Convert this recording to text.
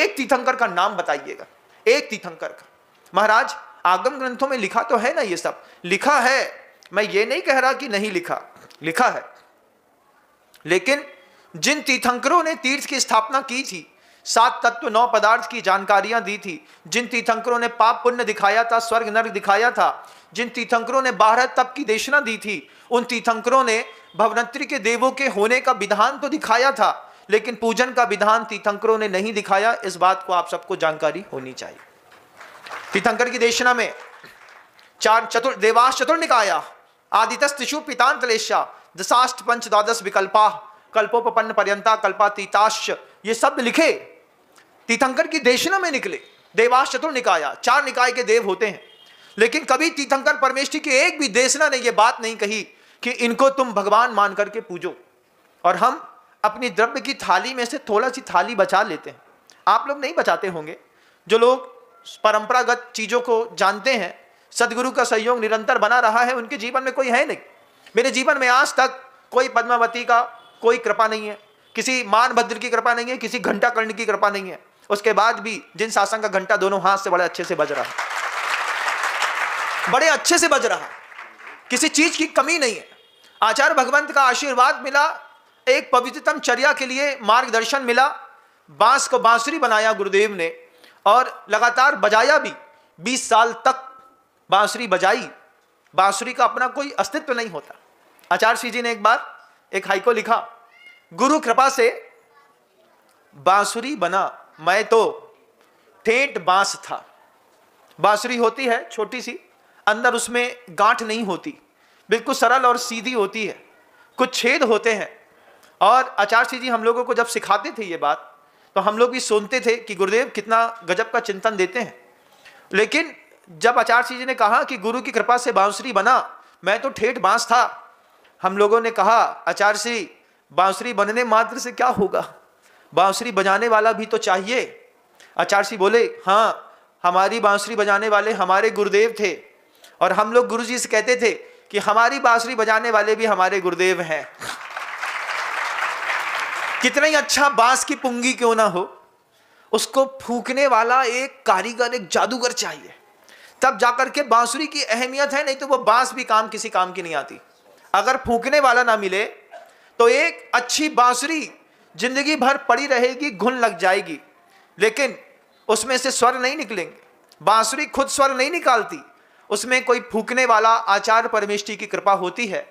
एक तीर्थंकर का नाम बताइएगा, एक तीर्थंकर का। महाराज आगम ग्रंथों में लिखा तो है ना, ये सब लिखा है, मैं ये नहीं कह रहा कि नहीं लिखा, लिखा है। लेकिन जिन तीर्थंकरों ने तीर्थ की स्थापना की थी, 7 तत्व 9 पदार्थ की जानकारियां दी थी, जिन तीर्थंकरों ने पाप पुण्य दिखाया था, स्वर्ग नरक दिखाया था, जिन तीर्थंकरों ने 12 तप की देशना दी थी, उन तीर्थंकरों ने भवनत्री के देवों के होने का विधान तो दिखाया था, लेकिन पूजन का विधान तीर्थंकरों ने नहीं दिखाया। इस बात को आप सबको जानकारी होनी चाहिए। तीर्थंकर की देशना में देवास चतुर्निकाया आदितस्तिषु पितांतलेशा दशाष्ट पंच द्वादश विकल्पा कल्पोपपन्न पर्यंता कल्पातीताश्च, ये शब्द लिखे तीर्थंकर की देशना में निकले। देवास चतुर्निकाया, 4 निकाय के देव होते हैं, लेकिन कभी तीर्थंकर परमेष्ठी की एक भी देशना ने यह बात नहीं कही कि इनको तुम भगवान मान करके पूजो। और हम अपनी द्रव्य की थाली में से थोड़ा सी थाली बचा लेते हैं। आप लोग नहीं बचाते होंगे, जो लोग परंपरागत चीजों को जानते हैं, सदगुरु का सहयोग निरंतर बना रहा है, उनके जीवन में कोई है नहीं। मेरे जीवन में आज तक कोई पद्मावती का कोई कृपा नहीं है, किसी मानभद्र की कृपा नहीं है, किसी घंटा कर्ण की कृपा नहीं है। उसके बाद भी जिन शासन का घंटा दोनों हाथ से बड़े अच्छे से बज रहा है, बड़े अच्छे से बज रहा है, किसी चीज की कमी नहीं है। आचार्य भगवंत का आशीर्वाद मिला, एक पवित्रतम चर्या के लिए मार्गदर्शन मिला, बांस को बांसुरी बनाया गुरुदेव ने और लगातार बजाया भी। 20 साल तक बांसुरी बजाई। बांसुरी का अपना कोई अस्तित्व नहीं होता। आचार्य श्री जी ने एक बार एक हाइको लिखा, गुरु कृपा से बांसुरी बना, मैं तो ठेठ बांस था। बांसुरी होती है छोटी सी, अंदर उसमें गांठ नहीं होती, बिल्कुल सरल और सीधी होती है, कुछ छेद होते हैं। और आचार्य श्री जी हम लोगों को जब सिखाते थे ये बात, तो हम लोग भी सुनते थे कि गुरुदेव कितना गजब का चिंतन देते हैं। लेकिन जब आचार्य श्री जी ने कहा कि गुरु की कृपा से बांसुरी बना, मैं तो ठेठ बांस था, हम लोगों ने कहा आचार्य श्री बांसुरी बनने मात्र से क्या होगा, बांसुरी बजाने वाला भी तो चाहिए। आचार्य श्री बोले, हाँ, हमारी बांसुरी बजाने वाले हमारे गुरुदेव थे, और हम लोग गुरु जी से कहते थे कि हमारी बांसुरी बजाने वाले भी हमारे गुरुदेव हैं। कितना ही अच्छा बांस की पुंगी क्यों ना हो, उसको फूंकने वाला एक कारीगर, एक जादूगर चाहिए, तब जाकर के बांसुरी की अहमियत है। नहीं तो वो बांस भी किसी काम की नहीं आती। अगर फूंकने वाला ना मिले तो एक अच्छी बांसुरी जिंदगी भर पड़ी रहेगी, घुन लग जाएगी, लेकिन उसमें से स्वर नहीं निकलेंगे। बांसुरी खुद स्वर नहीं निकालती, उसमें कोई फूंकने वाला आचार्य परमेष्ठी की कृपा होती है।